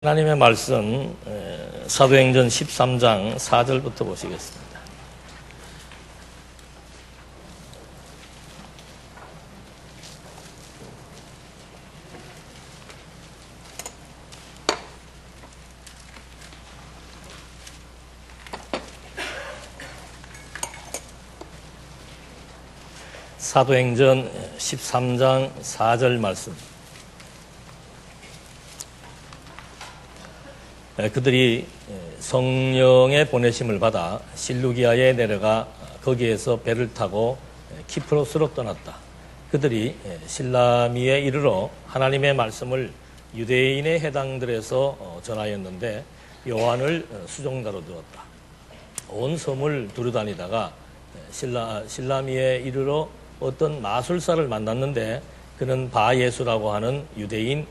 하나님의 말씀 사도행전 13장 4절부터 보시겠습니다. 사도행전 13장 4절 말씀. 그들이 성령의 보내심을 받아 실루기아에 내려가 거기에서 배를 타고 키프로스로 떠났다. 그들이 실라미에 이르러 하나님의 말씀을 유대인의 회당들에서 전하였는데 요한을 수종자로 두었다. 온 섬을 두루다니다가 실라미에 이르러 어떤 마술사를 만났는데 그는 바예수라고 하는 유대인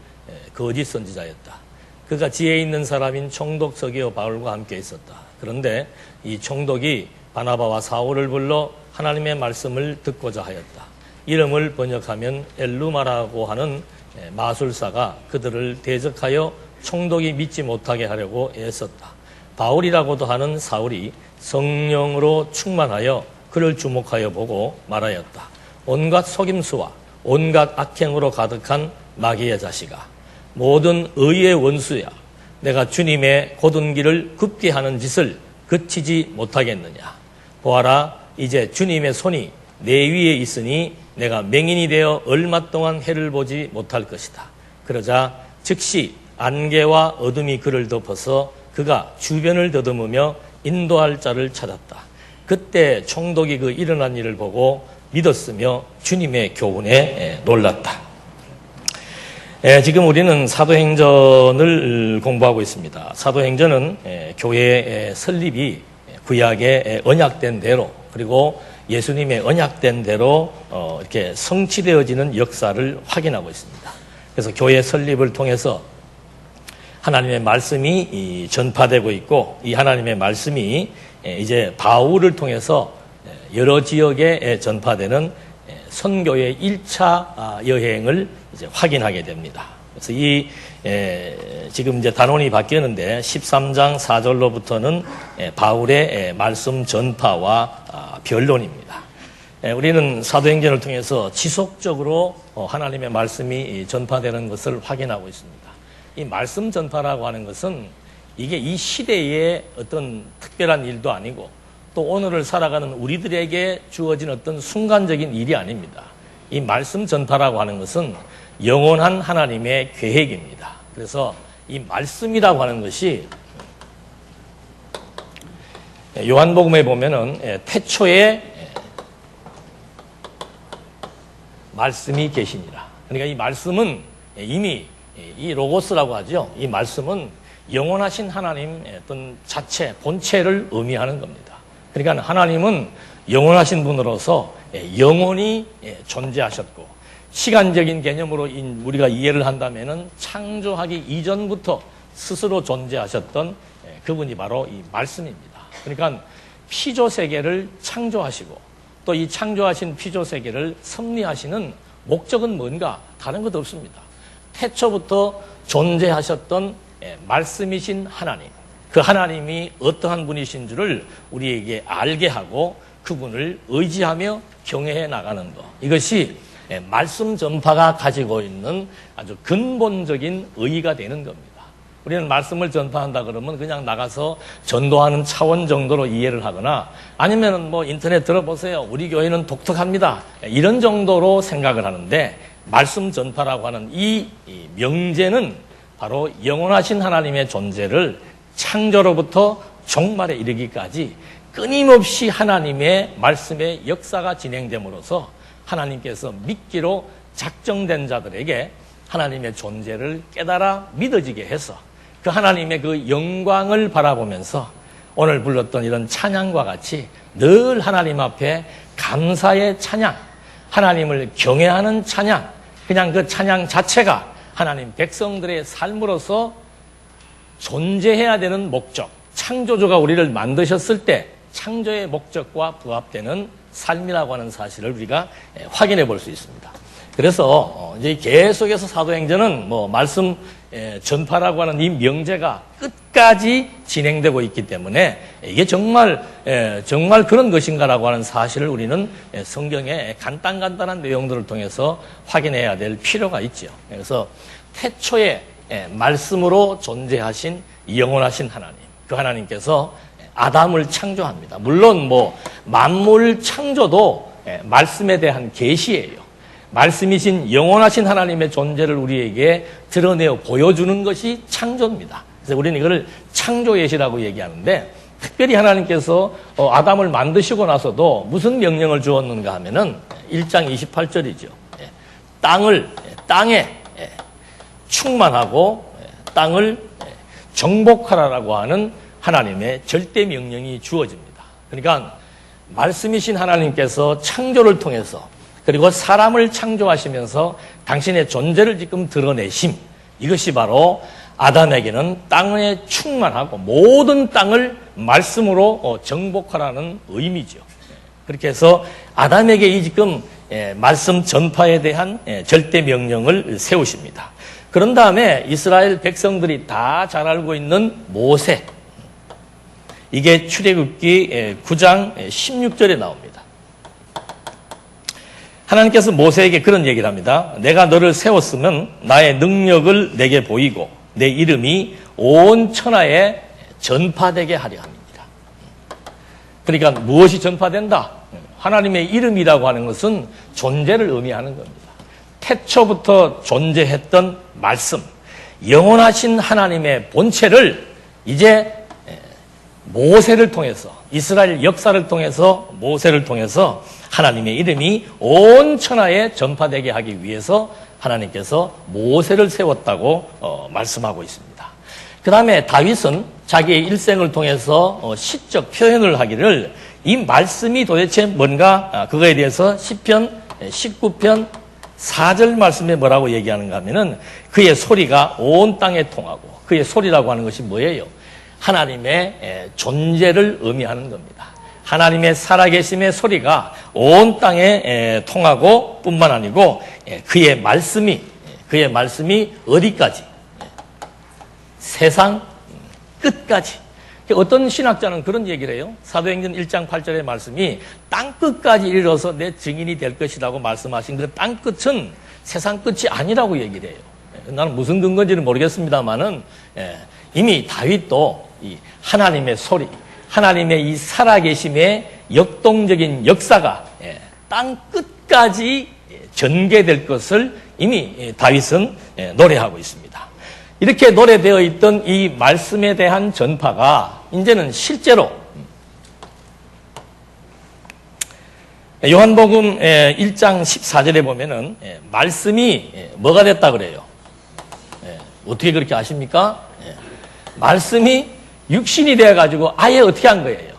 거짓 선지자였다. 그가 지혜 있는 사람인 총독 서기오 바울과 함께 있었다. 그런데 이 총독이 바나바와 사울을 불러 하나님의 말씀을 듣고자 하였다. 이름을 번역하면 엘루마라고 하는 마술사가 그들을 대적하여 총독이 믿지 못하게 하려고 애썼다. 바울이라고도 하는 사울이 성령으로 충만하여 그를 주목하여 보고 말하였다. 온갖 속임수와 온갖 악행으로 가득한 마귀의 자식아, 모든 의의 원수야, 내가 주님의 곧은 길을 굽게 하는 짓을 그치지 못하겠느냐. 보아라, 이제 주님의 손이 내 위에 있으니 내가 맹인이 되어 얼마 동안 해를 보지 못할 것이다. 그러자 즉시 안개와 어둠이 그를 덮어서 그가 주변을 더듬으며 인도할 자를 찾았다. 그때 총독이 그 일어난 일을 보고 믿었으며 주님의 교훈에 놀랐다. 지금 우리는 사도행전을 공부하고 있습니다. 사도행전은 교회의 설립이 구약의 언약된 대로, 그리고 예수님의 언약된 대로 이렇게 성취되어지는 역사를 확인하고 있습니다. 그래서 교회 설립을 통해서 하나님의 말씀이 전파되고 있고, 이 하나님의 말씀이 이제 바울을 통해서 여러 지역에 전파되는 선교의 1차 여행을 이제 확인하게 됩니다. 그래서 지금 이제 단원이 바뀌었는데 13장 4절로부터는 바울의 말씀 전파와 변론입니다. 우리는 사도행전을 통해서 지속적으로 하나님의 말씀이 전파되는 것을 확인하고 있습니다. 이 말씀 전파라고 하는 것은 이게 이 시대의 어떤 특별한 일도 아니고 또 오늘을 살아가는 우리들에게 주어진 어떤 순간적인 일이 아닙니다. 이 말씀 전파라고 하는 것은 영원한 하나님의 계획입니다. 그래서 이 말씀이라고 하는 것이 요한복음에 보면은 태초에 말씀이 계시니라. 그러니까 이 말씀은 이미 이 로고스라고 하죠. 이 말씀은 영원하신 하나님의 어떤 자체, 본체를 의미하는 겁니다. 그러니까 하나님은 영원하신 분으로서 영원히 존재하셨고, 시간적인 개념으로 우리가 이해를 한다면은 창조하기 이전부터 스스로 존재하셨던 그분이 바로 이 말씀입니다. 그러니까 피조 세계를 창조하시고 또 이 창조하신 피조 세계를 섭리하시는 목적은 뭔가 다른 것 없습니다. 태초부터 존재하셨던 말씀이신 하나님, 그 하나님이 어떠한 분이신 줄을 우리에게 알게 하고 그분을 의지하며 경외해 나가는 것, 이것이 말씀 전파가 가지고 있는 아주 근본적인 의의가 되는 겁니다. 우리는 말씀을 전파한다 그러면 그냥 나가서 전도하는 차원 정도로 이해를 하거나 아니면은 뭐 인터넷 들어보세요, 우리 교회는 독특합니다, 이런 정도로 생각을 하는데, 말씀 전파라고 하는 이 명제는 바로 영원하신 하나님의 존재를 창조로부터 종말에 이르기까지 끊임없이 하나님의 말씀의 역사가 진행됨으로써 하나님께서 믿기로 작정된 자들에게 하나님의 존재를 깨달아 믿어지게 해서 그 하나님의 그 영광을 바라보면서 오늘 불렀던 이런 찬양과 같이 늘 하나님 앞에 감사의 찬양, 하나님을 경외하는 찬양, 그냥 그 찬양 자체가 하나님 백성들의 삶으로서 존재해야 되는 목적, 창조주가 우리를 만드셨을 때 창조의 목적과 부합되는 삶이라고 하는 사실을 우리가 확인해 볼 수 있습니다. 그래서 이제 계속해서 사도행전은 뭐 말씀 전파라고 하는 이 명제가 끝까지 진행되고 있기 때문에 이게 정말 그런 것인가라고 하는 사실을 우리는 성경의 간단한 내용들을 통해서 확인해야 될 필요가 있죠. 그래서 태초에 말씀으로 존재하신 영원하신 하나님, 그 하나님께서 아담을 창조합니다. 물론 뭐 만물 창조도 말씀에 대한 계시예요. 말씀이신 영원하신 하나님의 존재를 우리에게 드러내어 보여주는 것이 창조입니다. 그래서 우리는 이거를 창조예시라고 얘기하는데, 특별히 하나님께서 아담을 만드시고 나서도 무슨 명령을 주었는가 하면은 1장 28절이죠. 땅에 충만하고 땅을 정복하라라고 하는 하나님의 절대 명령이 주어집니다. 그러니까 말씀이신 하나님께서 창조를 통해서, 그리고 사람을 창조하시면서 당신의 존재를 지금 드러내심, 이것이 바로 아담에게는 땅에 충만하고 모든 땅을 말씀으로 정복하라는 의미죠. 그렇게 해서 아담에게 이 지금 말씀 전파에 대한 절대 명령을 세우십니다. 그런 다음에 이스라엘 백성들이 다 잘 알고 있는 모세, 이게 출애굽기 9장 16절에 나옵니다. 하나님께서 모세에게 그런 얘기를 합니다. 내가 너를 세웠으면 나의 능력을 내게 보이고 내 이름이 온 천하에 전파되게 하려 합니다. 그러니까 무엇이 전파된다? 하나님의 이름이라고 하는 것은 존재를 의미하는 겁니다. 태초부터 존재했던 말씀, 영원하신 하나님의 본체를 이제 모세를 통해서, 이스라엘 역사를 통해서, 모세를 통해서 하나님의 이름이 온 천하에 전파되게 하기 위해서 하나님께서 모세를 세웠다고 말씀하고 있습니다. 그 다음에 다윗은 자기의 일생을 통해서 시적 표현을 하기를, 이 말씀이 도대체 뭔가, 그거에 대해서 시편 19편 4절 말씀에 뭐라고 얘기하는가 하면은, 그의 소리가 온 땅에 통하고, 그의 소리라고 하는 것이 뭐예요? 하나님의 존재를 의미하는 겁니다. 하나님의 살아계심의 소리가 온 땅에 통하고 뿐만 아니고 그의 말씀이 어디까지? 세상 끝까지. 어떤 신학자는 그런 얘기를 해요. 사도행전 1장 8절의 말씀이 땅끝까지 이르러서 내 증인이 될 것이라고 말씀하신 그 땅끝은 세상 끝이 아니라고 얘기를 해요. 나는 무슨 근거인지는 모르겠습니다만은 이미 다윗도 이 하나님의 소리, 하나님의 이 살아계심의 역동적인 역사가 땅 끝까지 전개될 것을 이미 다윗은 노래하고 있습니다. 이렇게 노래되어 있던 이 말씀에 대한 전파가 이제는 실제로 요한복음 1장 14절에 보면은 말씀이 뭐가 됐다 그래요? 어떻게 그렇게 아십니까? 말씀이 육신이 되어가지고 아예 어떻게 한 거예요?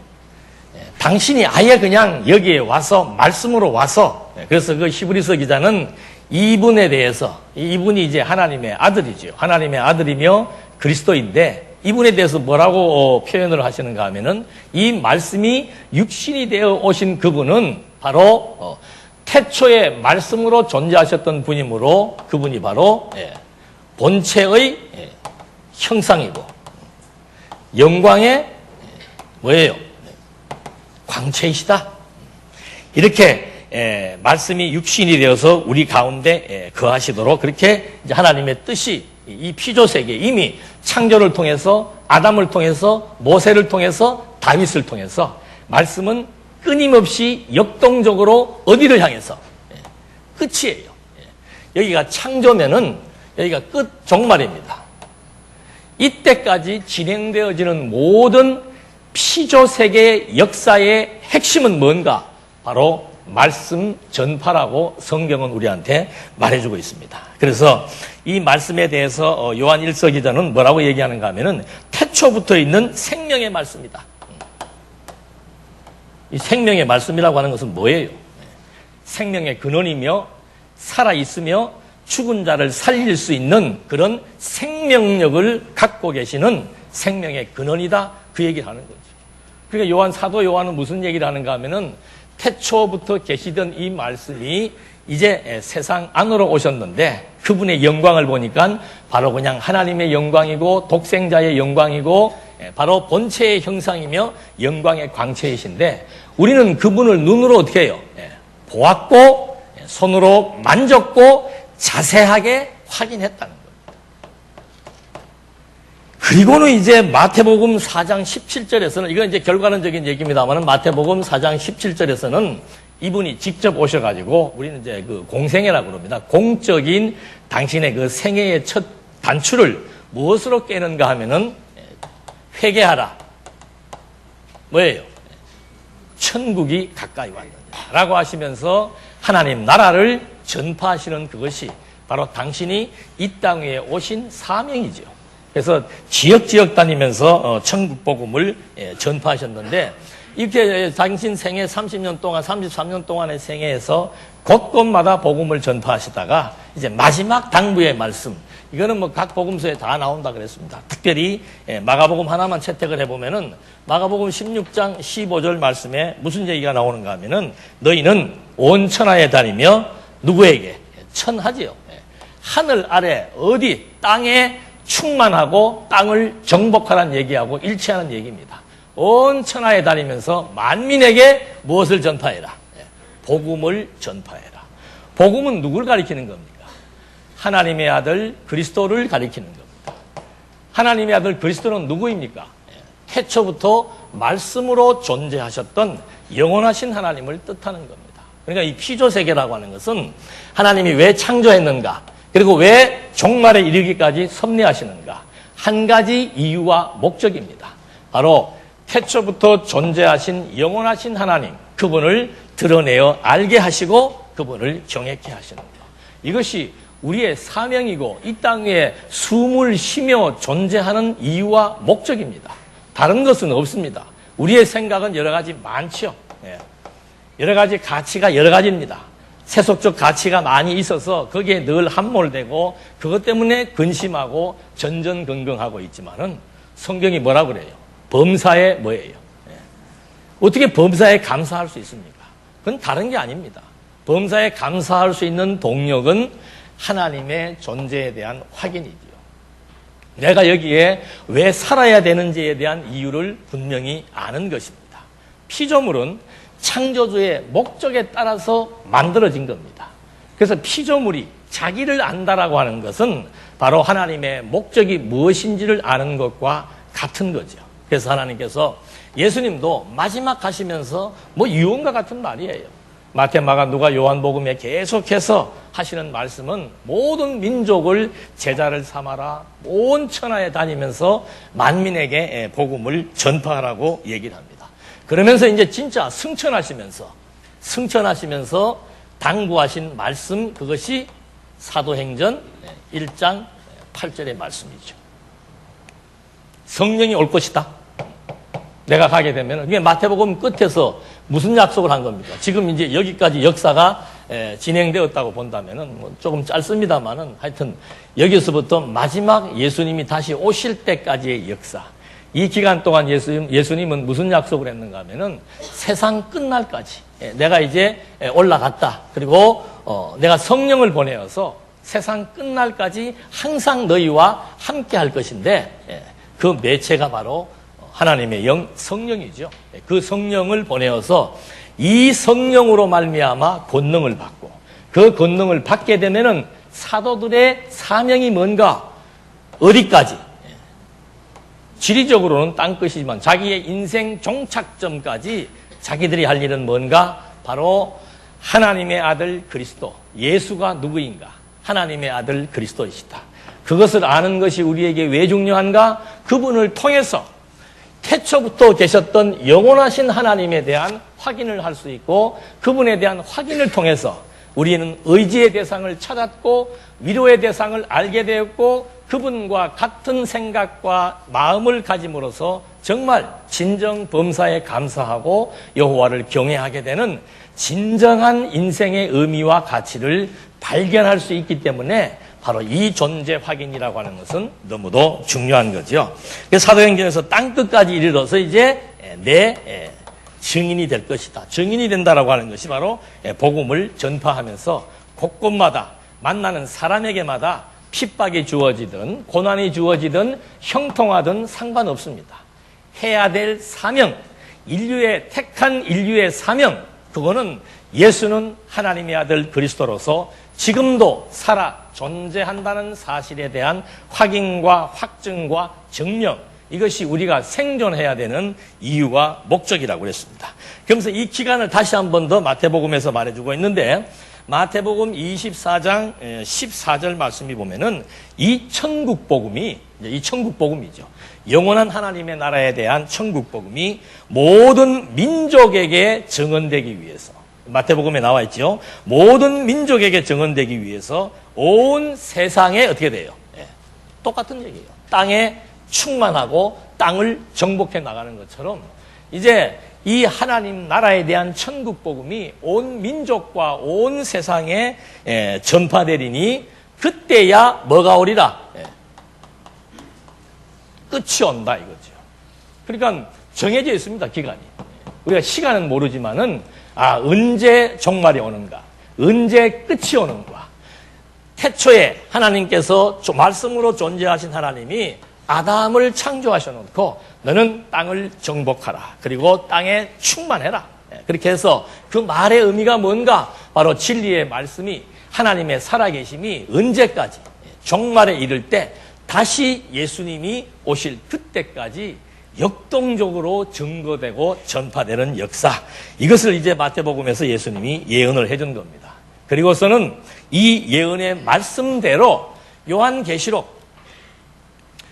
당신이 아예 그냥 여기에 와서, 말씀으로 와서, 그래서 그 히브리서 기자는 이분에 대해서, 이분이 이제 하나님의 아들이죠. 하나님의 아들이며 그리스도인데, 이분에 대해서 뭐라고 표현을 하시는가 하면은, 이 말씀이 육신이 되어 오신 그분은 바로 태초에 말씀으로 존재하셨던 분이므로, 그분이 바로 본체의 형상이고 영광의 뭐예요? 광채이시다. 이렇게 말씀이 육신이 되어서 우리 가운데 거하시도록 그렇게 이제 하나님의 뜻이 이 피조세계, 이미 창조를 통해서, 아담을 통해서, 모세를 통해서, 다윗을 통해서 말씀은 끊임없이 역동적으로 어디를 향해서? 끝이에요. 여기가 창조면은 여기가 끝 종말입니다. 이때까지 진행되어지는 모든 피조세계의 역사의 핵심은 뭔가? 바로 말씀 전파라고 성경은 우리한테 말해주고 있습니다. 그래서 이 말씀에 대해서 요한 1서 기자는 뭐라고 얘기하는가 하면은 태초부터 있는 생명의 말씀이다. 이 생명의 말씀이라고 하는 것은 뭐예요? 생명의 근원이며 살아있으며 죽은 자를 살릴 수 있는 그런 생명력을 갖고 계시는 생명의 근원이다. 그 얘기를 하는 거죠. 그러니까 사도 요한은 무슨 얘기를 하는가 하면은 태초부터 계시던 이 말씀이 이제 세상 안으로 오셨는데 그분의 영광을 보니까 바로 그냥 하나님의 영광이고 독생자의 영광이고 바로 본체의 형상이며 영광의 광채이신데 우리는 그분을 눈으로 어떻게 해요? 보았고 손으로 만졌고 자세하게 확인했다는 거예요. 그리고는 이제 마태복음 4장 17절에서는 이건 이제 결과론적인 얘기입니다만 마태복음 4장 17절에서는 이분이 직접 오셔가지고 우리는 이제 그 공생애라고 그럽니다. 공적인 당신의 그 생애의 첫 단추를 무엇으로 깨는가 하면은 회개하라. 뭐예요? 천국이 가까이 왔느냐라고 하시면서 하나님 나라를 전파하시는 그것이 바로 당신이 이 땅 위에 오신 사명이죠. 그래서 지역 다니면서 천국 복음을 전파하셨는데 이렇게 당신 생애 30년 동안 33년 동안의 생애에서 곳곳마다 복음을 전파하시다가 이제 마지막 당부의 말씀 이거는 뭐 각 복음서에 다 나온다 그랬습니다. 특별히 마가복음 하나만 채택을 해보면은 마가복음 16장 15절 말씀에 무슨 얘기가 나오는가 하면은 너희는 온 천하에 다니며 누구에게? 천하지요. 하늘 아래 어디 땅에 충만하고 땅을 정복하라는 얘기하고 일치하는 얘기입니다. 온 천하에 다니면서 만민에게 무엇을 전파해라? 복음을 전파해라. 복음은 누굴 가리키는 겁니까? 하나님의 아들 그리스도를 가리키는 겁니다. 하나님의 아들 그리스도는 누구입니까? 태초부터 말씀으로 존재하셨던 영원하신 하나님을 뜻하는 겁니다. 그러니까 이 피조세계라고 하는 것은 하나님이 왜 창조했는가? 그리고 왜 종말에 이르기까지 섭리하시는가? 한 가지 이유와 목적입니다. 바로 태초부터 존재하신 영원하신 하나님, 그분을 드러내어 알게 하시고 그분을 경외케 하시는 것. 이것이 우리의 사명이고 이 땅 위에 숨을 쉬며 존재하는 이유와 목적입니다. 다른 것은 없습니다. 우리의 생각은 여러 가지 많죠. 여러 가지 가치가 여러 가지입니다. 세속적 가치가 많이 있어서 거기에 늘 함몰되고 그것 때문에 근심하고 전전긍긍하고 있지만은 성경이 뭐라 그래요? 범사에 뭐예요? 어떻게 범사에 감사할 수 있습니까? 그건 다른 게 아닙니다. 범사에 감사할 수 있는 동력은 하나님의 존재에 대한 확인이지요. 내가 여기에 왜 살아야 되는지에 대한 이유를 분명히 아는 것입니다. 피조물은 창조주의 목적에 따라서 만들어진 겁니다. 그래서 피조물이 자기를 안다라고 하는 것은 바로 하나님의 목적이 무엇인지를 아는 것과 같은 거죠. 그래서 하나님께서 예수님도 마지막 가시면서 뭐 유언과 같은 말이에요. 마태, 마가, 누가, 요한복음에 계속해서 하시는 말씀은 모든 민족을 제자를 삼아라. 온 천하에 다니면서 만민에게 복음을 전파하라고 얘기를 합니다. 그러면서 이제 진짜 승천하시면서 당부하신 말씀, 그것이 사도행전 1장 8절의 말씀이죠. 성령이 올 것이다. 내가 가게 되면, 이게 마태복음 끝에서 무슨 약속을 한 겁니까? 지금 이제 여기까지 역사가 진행되었다고 본다면은 뭐 조금 짧습니다만은 하여튼 여기서부터 마지막 예수님이 다시 오실 때까지의 역사. 이 기간 동안 예수님은 무슨 약속을 했는가 하면은 세상 끝날까지 내가 이제 올라갔다. 그리고 내가 성령을 보내어서 세상 끝날까지 항상 너희와 함께 할 것인데 그 매체가 바로 하나님의 영, 성령이죠. 그 성령을 보내어서 이 성령으로 말미암아 권능을 받고 그 권능을 받게 되면은 사도들의 사명이 뭔가? 어디까지? 지리적으로는 땅끝이지만 자기의 인생 종착점까지 자기들이 할 일은 뭔가? 바로 하나님의 아들 그리스도, 예수가 누구인가? 하나님의 아들 그리스도이시다. 그것을 아는 것이 우리에게 왜 중요한가? 그분을 통해서 태초부터 계셨던 영원하신 하나님에 대한 확인을 할 수 있고 그분에 대한 확인을 통해서 우리는 의지의 대상을 찾았고 위로의 대상을 알게 되었고 그분과 같은 생각과 마음을 가짐으로써 정말 진정 범사에 감사하고 여호와를 경외하게 되는 진정한 인생의 의미와 가치를 발견할 수 있기 때문에 바로 이 존재 확인이라고 하는 것은 너무도 중요한 거죠. 그래서 사도행전에서 땅끝까지 이르러서 이제 내 증인이 될 것이다. 증인이 된다라고 하는 것이 바로 복음을 전파하면서 곳곳마다 만나는 사람에게마다 핍박이 주어지든 고난이 주어지든 형통하든 상관없습니다. 해야 될 사명, 택한 인류의 사명, 그거는 예수는 하나님의 아들 그리스도로서 지금도 살아 존재한다는 사실에 대한 확인과 확증과 증명, 이것이 우리가 생존해야 되는 이유와 목적이라고 그랬습니다. 그러면서 이 기간을 다시 한 번 더 마태복음에서 말해주고 있는데, 마태복음 24장 14절 말씀이 보면은 이 천국복음이, 이 천국복음이죠. 영원한 하나님의 나라에 대한 천국복음이 모든 민족에게 증언되기 위해서, 마태복음에 나와 있죠. 모든 민족에게 증언되기 위해서 온 세상에 어떻게 돼요? 똑같은 얘기예요. 땅에 충만하고 땅을 정복해 나가는 것처럼 이제 이 하나님 나라에 대한 천국 복음이 온 민족과 온 세상에 전파되리니 그때야 뭐가 오리라? 끝이 온다 이거죠. 그러니까 정해져 있습니다, 기간이. 우리가 시간은 모르지만은 언제 종말이 오는가, 언제 끝이 오는가. 태초에 하나님께서 말씀으로 존재하신 하나님이 아담을 창조하셔놓고 너는 땅을 정복하라. 그리고 땅에 충만해라. 그렇게 해서 그 말의 의미가 뭔가? 바로 진리의 말씀이, 하나님의 살아계심이 언제까지? 종말에 이를 때 다시 예수님이 오실 그때까지 역동적으로 증거되고 전파되는 역사. 이것을 이제 마태복음에서 예수님이 예언을 해준 겁니다. 그리고서는 이 예언의 말씀대로 요한계시록,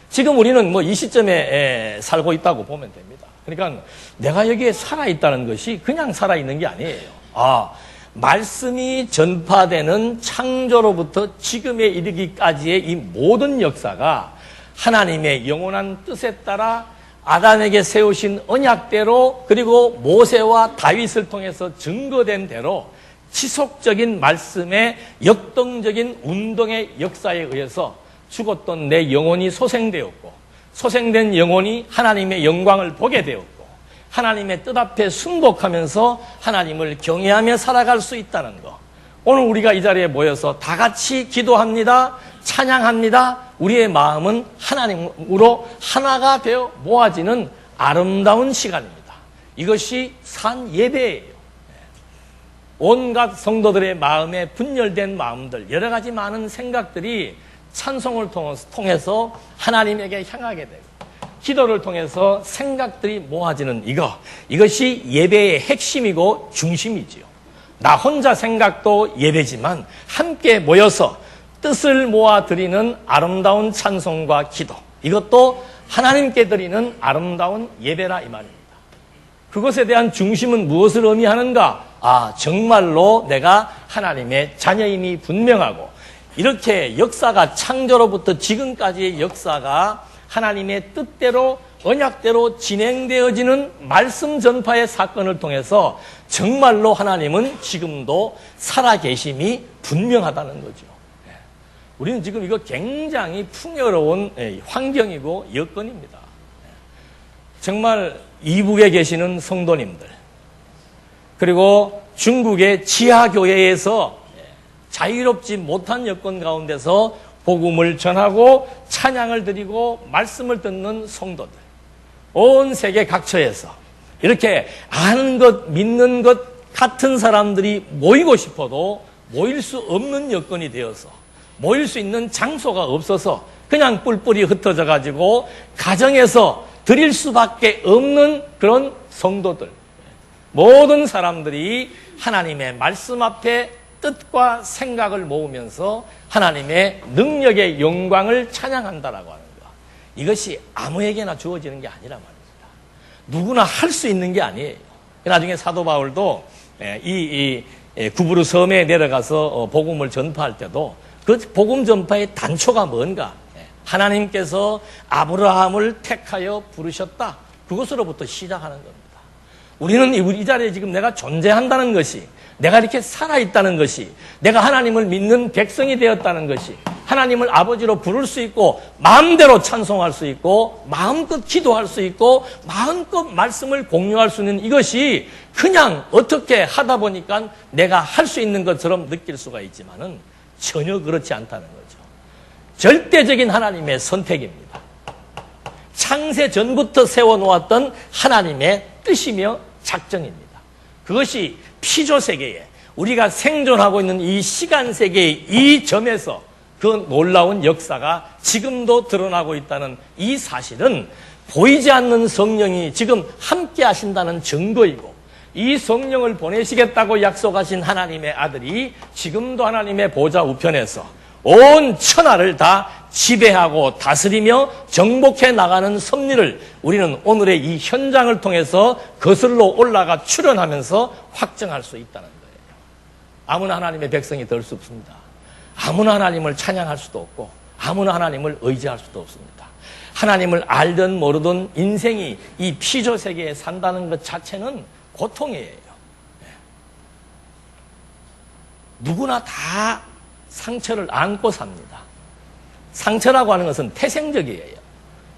지금 우리는 이 시점에 살고 있다고 보면 됩니다. 그러니까 내가 여기에 살아있다는 것이 그냥 살아있는 게 아니에요. 말씀이 전파되는 창조로부터 지금에 이르기까지의 이 모든 역사가 하나님의 영원한 뜻에 따라 아담에게 세우신 언약대로, 그리고 모세와 다윗을 통해서 증거된 대로 지속적인 말씀의 역동적인 운동의 역사에 의해서 죽었던 내 영혼이 소생되었고, 소생된 영혼이 하나님의 영광을 보게 되었고, 하나님의 뜻 앞에 순복하면서 하나님을 경외하며 살아갈 수 있다는 것. 오늘 우리가 이 자리에 모여서 다 같이 기도합니다, 찬양합니다. 우리의 마음은 하나님으로 하나가 되어 모아지는 아름다운 시간입니다. 이것이 산 예배예요. 온갖 성도들의 마음에 분열된 마음들, 여러 가지 많은 생각들이 찬송을 통해서 하나님에게 향하게 되고, 기도를 통해서 생각들이 모아지는 이것이 예배의 핵심이고 중심이지요. 나 혼자 생각도 예배지만 함께 모여서 뜻을 모아 드리는 아름다운 찬송과 기도, 이것도 하나님께 드리는 아름다운 예배라 이 말입니다. 그것에 대한 중심은 무엇을 의미하는가? 정말로 내가 하나님의 자녀임이 분명하고, 이렇게 역사가 창조로부터 지금까지의 역사가 하나님의 뜻대로 언약대로 진행되어지는 말씀 전파의 사건을 통해서 정말로 하나님은 지금도 살아계심이 분명하다는 거죠. 우리는 지금 이거 굉장히 풍요로운 환경이고 여건입니다. 정말 이북에 계시는 성도님들, 그리고 중국의 지하교회에서 자유롭지 못한 여건 가운데서 복음을 전하고 찬양을 드리고 말씀을 듣는 성도들, 온 세계 각처에서 이렇게 아는 것, 믿는 것 같은 사람들이 모이고 싶어도 모일 수 없는 여건이 되어서, 모일 수 있는 장소가 없어서 그냥 뿔뿔이 흩어져 가지고 가정에서 드릴 수밖에 없는 그런 성도들, 모든 사람들이 하나님의 말씀 앞에 뜻과 생각을 모으면서 하나님의 능력의 영광을 찬양한다라고 하는 것. 이것이 아무에게나 주어지는 게 아니란 말입니다. 누구나 할 수 있는 게 아니에요. 나중에 사도 바울도 이 구브르 섬에 내려가서 복음을 전파할 때도 그 복음 전파의 단초가 뭔가? 하나님께서 아브라함을 택하여 부르셨다. 그것으로부터 시작하는 겁니다. 우리는 이 자리에 지금 내가 존재한다는 것이, 내가 이렇게 살아있다는 것이, 내가 하나님을 믿는 백성이 되었다는 것이, 하나님을 아버지로 부를 수 있고 마음대로 찬송할 수 있고 마음껏 기도할 수 있고 마음껏 말씀을 공유할 수 있는 이것이 그냥 어떻게 하다 보니까 내가 할 수 있는 것처럼 느낄 수가 있지만은 전혀 그렇지 않다는 거죠. 절대적인 하나님의 선택입니다. 창세 전부터 세워놓았던 하나님의 뜻이며 작정입니다. 그것이 피조 세계에 우리가 생존하고 있는 이 시간 세계의 이 점에서 그 놀라운 역사가 지금도 드러나고 있다는 이 사실은 보이지 않는 성령이 지금 함께 하신다는 증거이고, 이 성령을 보내시겠다고 약속하신 하나님의 아들이 지금도 하나님의 보좌 우편에서 온 천하를 다 지배하고 다스리며 정복해 나가는 섭리를 우리는 오늘의 이 현장을 통해서 거슬러 올라가 출현하면서 확정할 수 있다는 거예요. 아무나 하나님의 백성이 될 수 없습니다. 아무나 하나님을 찬양할 수도 없고 아무나 하나님을 의지할 수도 없습니다. 하나님을 알든 모르든 인생이 이 피조 세계에 산다는 것 자체는 고통이에요. 누구나 다 상처를 안고 삽니다. 상처라고 하는 것은 태생적이에요.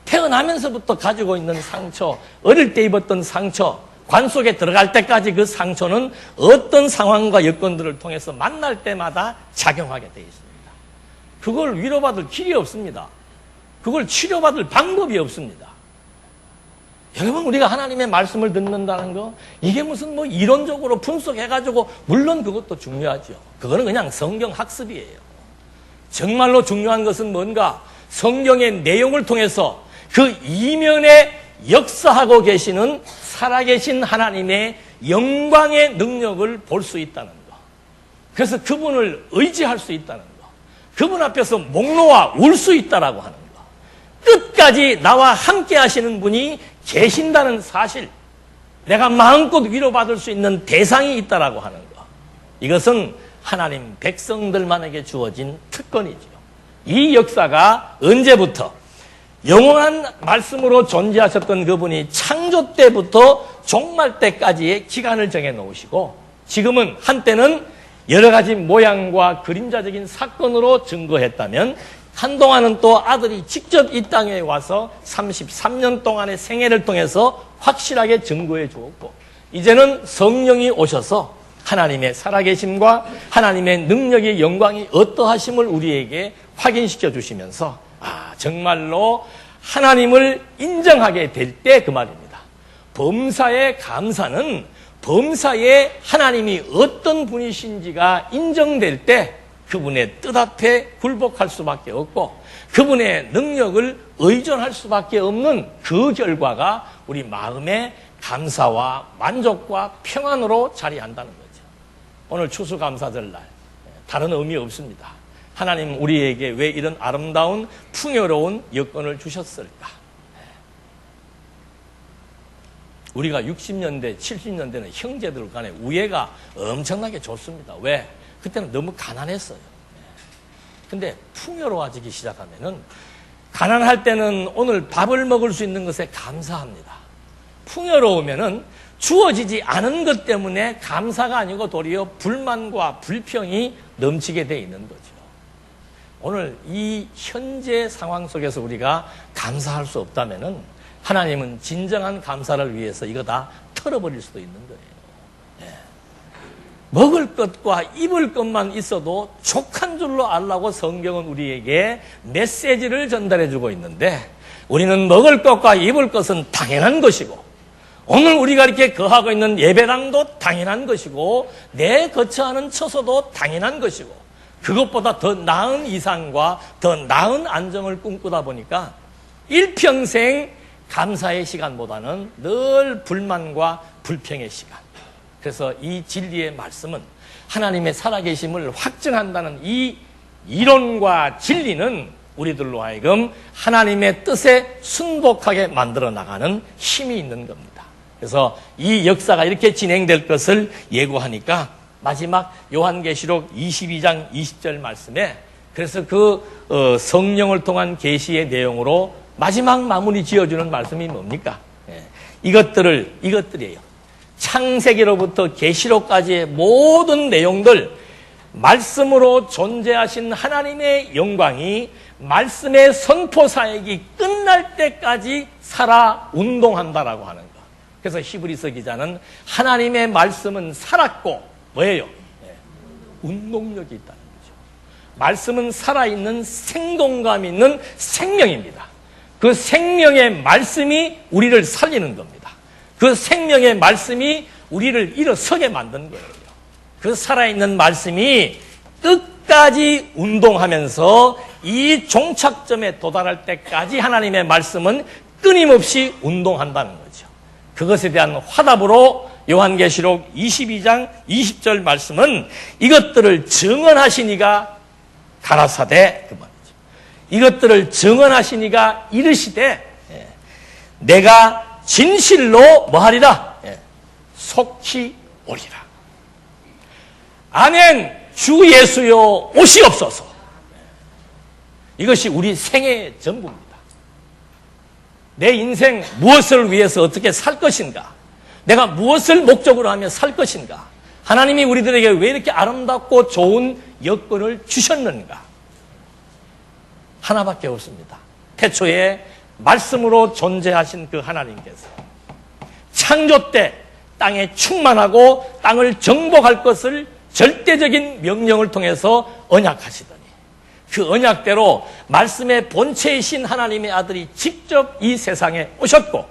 태어나면서부터 가지고 있는 상처, 어릴 때 입었던 상처, 관 속에 들어갈 때까지 그 상처는 어떤 상황과 여건들을 통해서 만날 때마다 작용하게 되어 있습니다. 그걸 위로받을 길이 없습니다. 그걸 치료받을 방법이 없습니다. 여러분, 우리가 하나님의 말씀을 듣는다는 거, 이게 무슨 뭐 이론적으로 분석해가지고, 물론 그것도 중요하죠. 그거는 그냥 성경 학습이에요. 정말로 중요한 것은 뭔가? 성경의 내용을 통해서 그 이면에 역사하고 계시는 살아계신 하나님의 영광의 능력을 볼 수 있다는 거. 그래서 그분을 의지할 수 있다는 거. 그분 앞에서 목 놓아 울 수 있다라고 하는 거. 끝까지 나와 함께 하시는 분이 계신다는 사실. 내가 마음껏 위로받을 수 있는 대상이 있다라고 하는 거. 이것은 하나님 백성들만에게 주어진 특권이죠. 이 역사가 언제부터 영원한 말씀으로 존재하셨던 그분이 창조 때부터 종말 때까지의 기간을 정해 놓으시고, 지금은 한때는 여러 가지 모양과 그림자적인 사건으로 증거했다면 한동안은 또 아들이 직접 이 땅에 와서 33년 동안의 생애를 통해서 확실하게 증거해 주었고, 이제는 성령이 오셔서 하나님의 살아계심과 하나님의 능력의 영광이 어떠하심을 우리에게 확인시켜 주시면서 정말로 하나님을 인정하게 될 때 그 말입니다. 범사의 감사는 범사에 하나님이 어떤 분이신지가 인정될 때 그분의 뜻 앞에 굴복할 수밖에 없고 그분의 능력을 의존할 수밖에 없는 그 결과가 우리 마음의 감사와 만족과 평안으로 자리한다는 거죠. 오늘 추수감사절날 다른 의미 없습니다. 하나님 우리에게 왜 이런 아름다운 풍요로운 여건을 주셨을까? 우리가 60년대, 70년대는 형제들 간에 우애가 엄청나게 좋습니다. 왜? 그때는 너무 가난했어요. 근데 풍요로워지기 시작하면은 가난할 때는 오늘 밥을 먹을 수 있는 것에 감사합니다. 풍요로우면은 주어지지 않은 것 때문에 감사가 아니고 도리어 불만과 불평이 넘치게 돼 있는 거죠. 오늘 이 현재 상황 속에서 우리가 감사할 수 없다면은 하나님은 진정한 감사를 위해서 이거 다 털어버릴 수도 있는 거예요. 예. 먹을 것과 입을 것만 있어도 족한 줄로 알라고 성경은 우리에게 메시지를 전달해 주고 있는데, 우리는 먹을 것과 입을 것은 당연한 것이고, 오늘 우리가 이렇게 거하고 있는 예배당도 당연한 것이고, 내 거처하는 처소도 당연한 것이고, 그것보다 더 나은 이상과 더 나은 안정을 꿈꾸다 보니까 일평생 감사의 시간보다는 늘 불만과 불평의 시간. 그래서 이 진리의 말씀은 하나님의 살아계심을 확증한다는 이 이론과 진리는 우리들로 하여금 하나님의 뜻에 순복하게 만들어 나가는 힘이 있는 겁니다. 그래서 이 역사가 이렇게 진행될 것을 예고하니까 마지막 요한계시록 22장 20절 말씀에, 그래서 그 성령을 통한 계시의 내용으로 마지막 마무리 지어주는 말씀이 뭡니까? 이것들이에요. 창세기로부터 계시록까지의 모든 내용들, 말씀으로 존재하신 하나님의 영광이 말씀의 선포 사역이 끝날 때까지 살아 운동한다라고 하는 것. 그래서 히브리서 기자는 하나님의 말씀은 살았고 뭐예요? 운동력이 있다는 거죠. 말씀은 살아있는 생동감 있는 생명입니다. 그 생명의 말씀이 우리를 살리는 겁니다. 그 생명의 말씀이 우리를 일어서게 만든 거예요. 그 살아있는 말씀이 끝까지 운동하면서 이 종착점에 도달할 때까지 하나님의 말씀은 끊임없이 운동한다는 거죠. 그것에 대한 화답으로 요한계시록 22장 20절 말씀은 이것들을 증언하시니가 가라사대 그 말이죠. 이것들을 증언하시니가 이르시되 내가 진실로 뭐하리라? 속히 오리라. 아멘. 주 예수여 오시옵소서. 이것이 우리 생애의 전부입니다. 내 인생 무엇을 위해서 어떻게 살 것인가? 내가 무엇을 목적으로 하며 살 것인가? 하나님이 우리들에게 왜 이렇게 아름답고 좋은 여건을 주셨는가? 하나밖에 없습니다. 태초에 말씀으로 존재하신 그 하나님께서 창조 때 땅에 충만하고 땅을 정복할 것을 절대적인 명령을 통해서 언약하시더니 그 언약대로 말씀의 본체이신 하나님의 아들이 직접 이 세상에 오셨고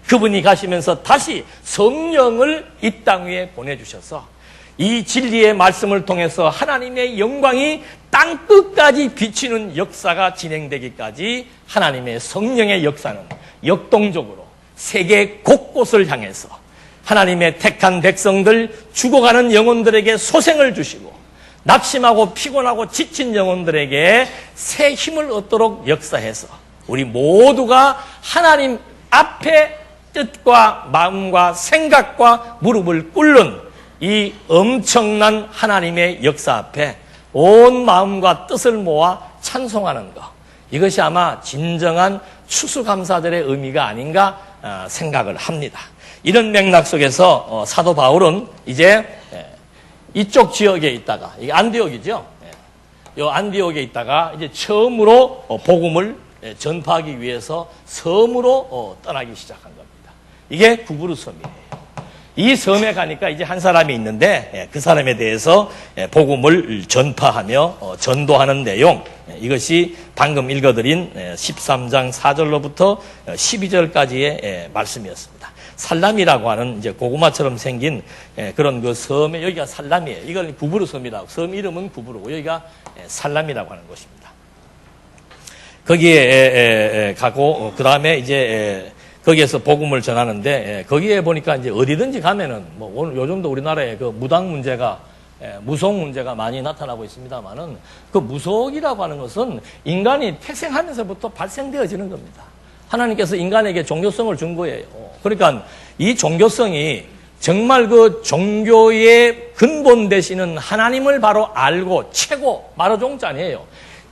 그분이 가시면서 다시 성령을 이 땅 위에 보내주셔서 이 진리의 말씀을 통해서 하나님의 영광이 땅 끝까지 비치는 역사가 진행되기까지 하나님의 성령의 역사는 역동적으로 세계 곳곳을 향해서 하나님의 택한 백성들, 죽어가는 영혼들에게 소생을 주시고 낙심하고 피곤하고 지친 영혼들에게 새 힘을 얻도록 역사해서 우리 모두가 하나님 앞에 뜻과 마음과 생각과 무릎을 꿇는 이 엄청난 하나님의 역사 앞에 온 마음과 뜻을 모아 찬송하는 것, 이것이 아마 진정한 추수감사절의 의미가 아닌가 생각을 합니다. 이런 맥락 속에서 사도 바울은 이제 이쪽 지역에 있다가, 이게 안디옥이죠. 이 안디옥에 있다가 이제 처음으로 복음을 전파하기 위해서 섬으로 떠나기 시작한 겁니다. 이게 구브루 섬이에요. 이 섬에 가니까 이제 한 사람이 있는데 그 사람에 대해서 복음을 전파하며 전도하는 내용, 이것이 방금 읽어드린 13장 4절로부터 12절까지의 말씀이었습니다. 살람이라고 하는 이제 고구마처럼 생긴 그런 그 섬에, 여기가 살람이에요. 이건 구브루 섬이라고, 섬 이름은 구브루고 여기가 살람이라고 하는 곳입니다. 거기에 가고 그 다음에 이제 거기에서 복음을 전하는데 거기에 보니까 이제 어디든지 가면은 뭐 오늘 요즘도 우리나라에 그 무당 문제가 무속 문제가 많이 나타나고 있습니다만은 그 무속이라고 하는 것은 인간이 태생하면서부터 발생되어지는 겁니다. 하나님께서 인간에게 종교성을 준 거예요. 그러니까 이 종교성이 정말 그 종교의 근본 되시는 하나님을 바로 알고 최고, 마르종자 아니에요.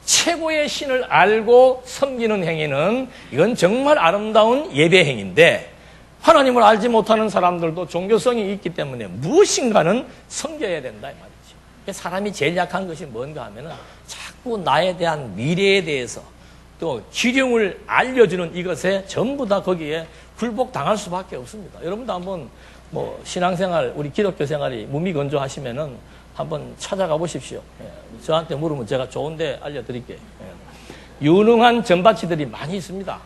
최고의 신을 알고 섬기는 행위는 이건 정말 아름다운 예배 행위인데 하나님을 알지 못하는 사람들도 종교성이 있기 때문에 무엇인가는 섬겨야 된다 이 말이죠. 사람이 제일 약한 것이 뭔가 하면은 자꾸 나에 대한 미래에 대해서 또 기륭을 알려주는 이것에 전부 다 거기에 굴복당할 수밖에 없습니다. 여러분도 한번 뭐 신앙생활, 우리 기독교 생활이 무미건조하시면은 한번 찾아가 보십시오. 저한테 물으면 제가 좋은데 알려드릴게요. 유능한 전바치들이 많이 있습니다.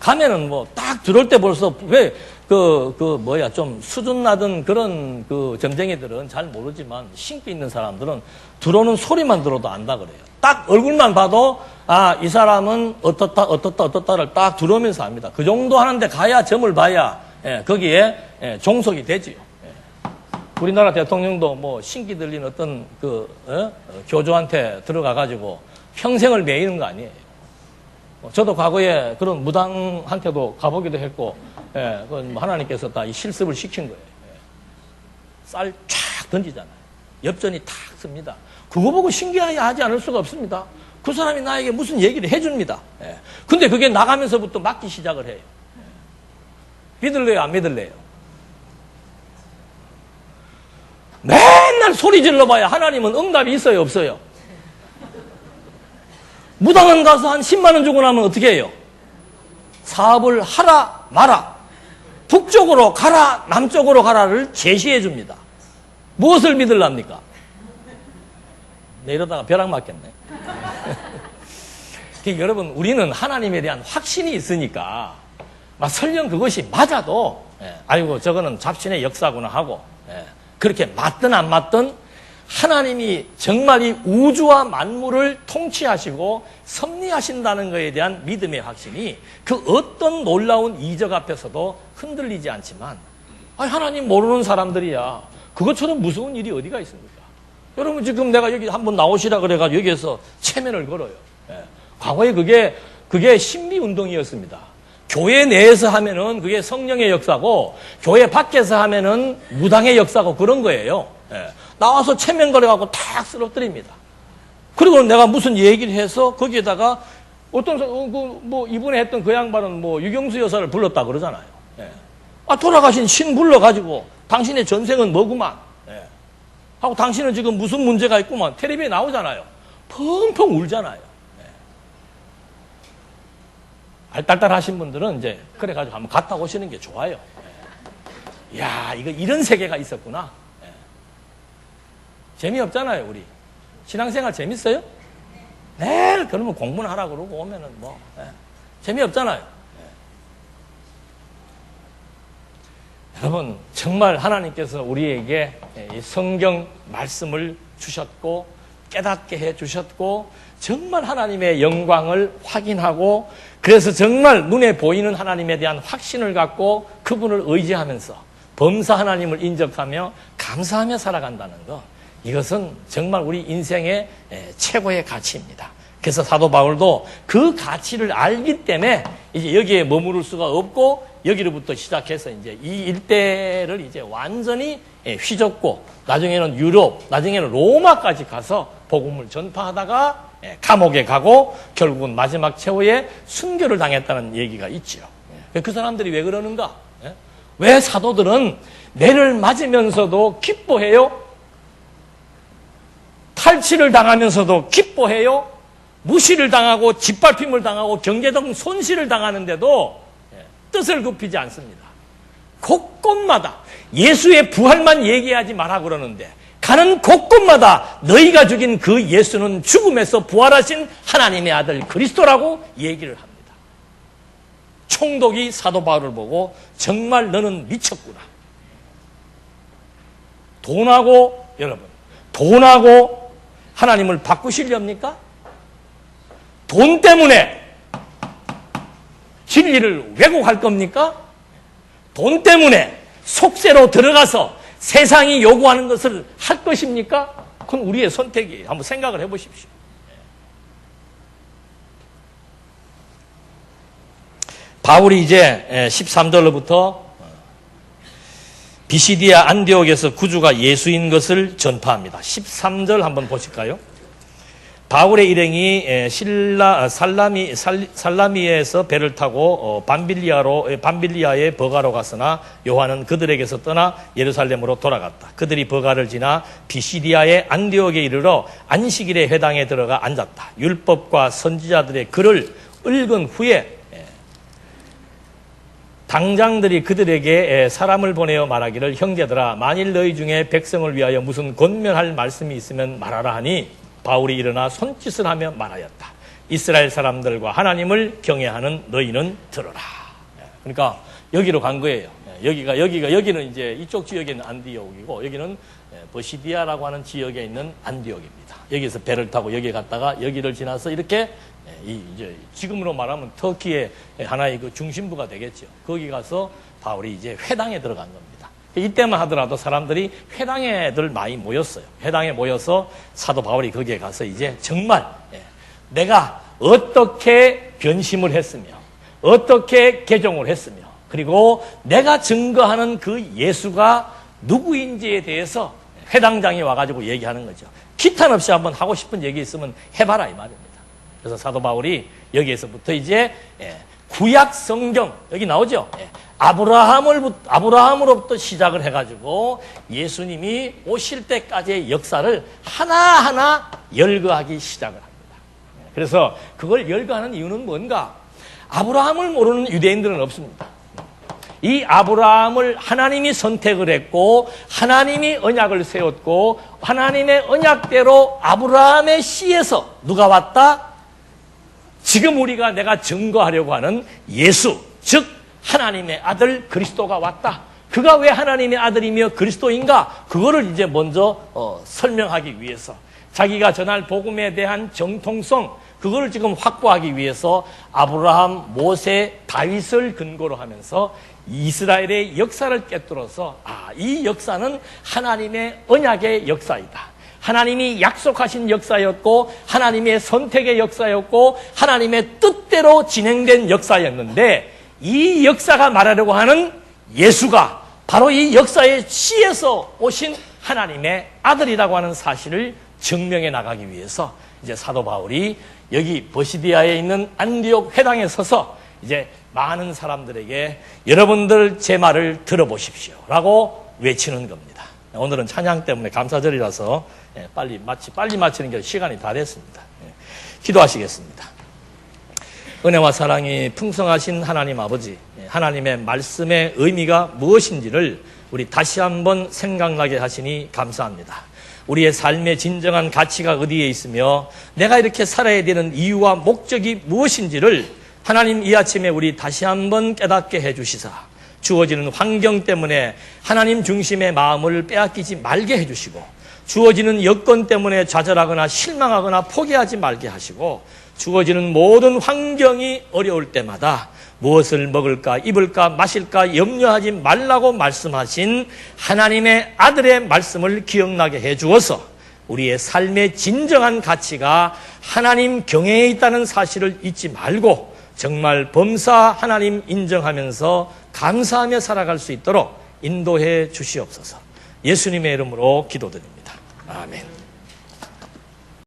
가면은 뭐 딱 들어올 때 벌써 왜 좀 수준 낮은 그런 그 점쟁이들은 잘 모르지만 신기 있는 사람들은 들어오는 소리만 들어도 안다 그래요. 딱 얼굴만 봐도 이 사람은 어떻다를 딱 들어오면서 압니다. 그 정도 하는데 가야 점을 봐야 거기에 종속이 되지요. 우리나라 대통령도 뭐 신기 들린 어떤 교주한테 들어가가지고 평생을 매이는 거 아니에요. 저도 과거에 그런 무당한테도 가보기도 했고, 하나님께서 다 이 실습을 시킨 거예요. 쌀 쫙 던지잖아요. 엽전이 탁 씁니다. 그거 보고 신기하지 않을 수가 없습니다. 그 사람이 나에게 무슨 얘기를 해줍니다. 근데 그게 나가면서부터 맞기 시작을 해요. 믿을래요, 안 믿을래요? 맨날 소리 질러봐야 하나님은 응답이 있어요, 없어요? 무당원 가서 한 10만 원 주고 나면 어떻게 해요? 사업을 하라 마라, 북쪽으로 가라 남쪽으로 가라를 제시해 줍니다. 무엇을 믿으랍니까? 네, 이러다가 벼락 맞겠네. 여러분, 우리는 하나님에 대한 확신이 있으니까 설령 그것이 맞아도 아이고 저거는 잡신의 역사구나 하고 그렇게 맞든 안 맞든 하나님이 정말 이 우주와 만물을 통치하시고 섭리하신다는 것에 대한 믿음의 확신이 그 어떤 놀라운 이적 앞에서도 흔들리지 않지만, 하나님 모르는 사람들이야 그것처럼 무서운 일이 어디가 있습니까? 여러분, 지금 내가 여기 한번 나오시라 그래가지고 여기에서 체면을 걸어요. 과거에 그게 신비운동이었습니다. 교회 내에서 하면은 그게 성령의 역사고, 교회 밖에서 하면은 무당의 역사고 그런 거예요. 나와서 체면 걸어갖고 탁 쓰러뜨립니다. 그리고 내가 무슨 얘기를 해서 거기에다가 어떤 이번에 했던 그 양반은 유경수 여사를 불렀다 그러잖아요. 돌아가신 신 불러가지고 당신의 전생은 뭐구만 하고, 당신은 지금 무슨 문제가 있구만 텔레비에 나오잖아요. 펑펑 울잖아요. 알딸딸하신 분들은 이제 그래가지고 한번 갔다 오시는 게 좋아요. 이야, 이런 세계가 있었구나. 재미없잖아요, 우리. 신앙생활 재밌어요? 네, 그러면 공부는 하라 그러고 오면은 재미없잖아요. 여러분, 정말 하나님께서 우리에게 이 성경 말씀을 주셨고, 깨닫게 해 주셨고, 정말 하나님의 영광을 확인하고, 그래서 정말 눈에 보이는 하나님에 대한 확신을 갖고 그분을 의지하면서 범사 하나님을 인정하며 감사하며 살아간다는 것, 이것은 정말 우리 인생의 최고의 가치입니다. 그래서 사도 바울도 그 가치를 알기 때문에 이제 여기에 머무를 수가 없고, 여기로부터 시작해서 이제 이 일대를 이제 완전히 휘젓고, 나중에는 유럽, 나중에는 로마까지 가서 복음을 전파하다가 감옥에 가고 결국은 마지막 최후의 순교를 당했다는 얘기가 있죠. 그 사람들이 왜 그러는가? 왜 사도들은 매를 맞으면서도 기뻐해요? 탈취를 당하면서도 기뻐해요? 무시를 당하고 짓밟힘을 당하고 경제적 손실을 당하는데도 뜻을 굽히지 않습니다. 곳곳마다 예수의 부활만 얘기하지 마라 그러는데, 가는 곳곳마다 너희가 죽인 그 예수는 죽음에서 부활하신 하나님의 아들 그리스도라고 얘기를 합니다. 총독이 사도 바울을 보고 정말 너는 미쳤구나. 여러분, 돈하고 하나님을 바꾸시렵니까? 돈 때문에 진리를 왜곡할 겁니까? 돈 때문에 속세로 들어가서 세상이 요구하는 것을 할 것입니까? 그건 우리의 선택이에요. 한번 생각을 해보십시오. 바울이 이제 13절로부터 비시디아 안디옥에서 구주가 예수인 것을 전파합니다. 13절 한번 보실까요? 바울의 일행이 살라미에서 배를 타고 밤빌리아의 버가로 갔으나 요한은 그들에게서 떠나 예루살렘으로 돌아갔다. 그들이 버가를 지나 비시디아의 안디옥에 이르러 안식일의 회당에 들어가 앉았다. 율법과 선지자들의 글을 읽은 후에 당장들이 그들에게 사람을 보내어 말하기를, 형제들아, 만일 너희 중에 백성을 위하여 무슨 권면할 말씀이 있으면 말하라 하니, 바울이 일어나 손짓을 하며 말하였다. 이스라엘 사람들과 하나님을 경외하는 너희는 들어라. 그러니까 여기로 간 거예요. 여기는 이제 이쪽 지역에 있는 안디옥이고, 여기는 버시디아라고 하는 지역에 있는 안디옥입니다. 여기서 배를 타고 여기 갔다가 여기를 지나서 이렇게 이제 지금으로 말하면 터키의 하나의 그 중심부가 되겠죠. 거기 가서 바울이 이제 회당에 들어간 겁니다. 이때만 하더라도 사람들이 회당에들 많이 모였어요. 회당에 모여서 사도 바울이 거기에 가서 이제 정말 내가 어떻게 변심을 했으며 어떻게 개종을 했으며 그리고 내가 증거하는 그 예수가 누구인지에 대해서 회당장에 와가지고 얘기하는 거죠. 기탄 없이 한번 하고 싶은 얘기 있으면 해봐라 이 말입니다. 그래서 사도 바울이 여기에서부터 이제 구약 성경, 여기 나오죠. 아브라함으로부터 시작을 해가지고 예수님이 오실 때까지의 역사를 하나하나 열거하기 시작을 합니다. 그래서 그걸 열거하는 이유는 뭔가? 아브라함을 모르는 유대인들은 없습니다. 이 아브라함을 하나님이 선택을 했고 하나님이 언약을 세웠고 하나님의 언약대로 아브라함의 씨에서 누가 왔다? 지금 우리가 내가 증거하려고 하는 예수, 즉 하나님의 아들 그리스도가 왔다. 그가 왜 하나님의 아들이며 그리스도인가? 그거를 이제 먼저 설명하기 위해서 자기가 전할 복음에 대한 정통성, 그거를 지금 확보하기 위해서 아브라함, 모세, 다윗을 근거로 하면서 이스라엘의 역사를 꿰뚫어서 이 역사는 하나님의 언약의 역사이다. 하나님이 약속하신 역사였고 하나님의 선택의 역사였고 하나님의 뜻대로 진행된 역사였는데 이 역사가 말하려고 하는 예수가 바로 이 역사의 씨에서 오신 하나님의 아들이라고 하는 사실을 증명해 나가기 위해서 이제 사도 바울이 여기 버시디아에 있는 안디옥 회당에 서서 이제 많은 사람들에게 여러분들 제 말을 들어보십시오 라고 외치는 겁니다. 오늘은 찬양 때문에 감사절이라서 빨리 마치는 게 시간이 다 됐습니다. 기도하시겠습니다. 은혜와 사랑이 풍성하신 하나님 아버지, 하나님의 말씀의 의미가 무엇인지를 우리 다시 한번 생각나게 하시니 감사합니다. 우리의 삶의 진정한 가치가 어디에 있으며 내가 이렇게 살아야 되는 이유와 목적이 무엇인지를 하나님 이 아침에 우리 다시 한번 깨닫게 해주시사 주어지는 환경 때문에 하나님 중심의 마음을 빼앗기지 말게 해주시고 주어지는 여건 때문에 좌절하거나 실망하거나 포기하지 말게 하시고 주어지는 모든 환경이 어려울 때마다 무엇을 먹을까 입을까 마실까 염려하지 말라고 말씀하신 하나님의 아들의 말씀을 기억나게 해주어서 우리의 삶의 진정한 가치가 하나님 경외에 있다는 사실을 잊지 말고 정말 범사 하나님 인정하면서 감사하며 살아갈 수 있도록 인도해 주시옵소서. 예수님의 이름으로 기도드립니다. 아멘.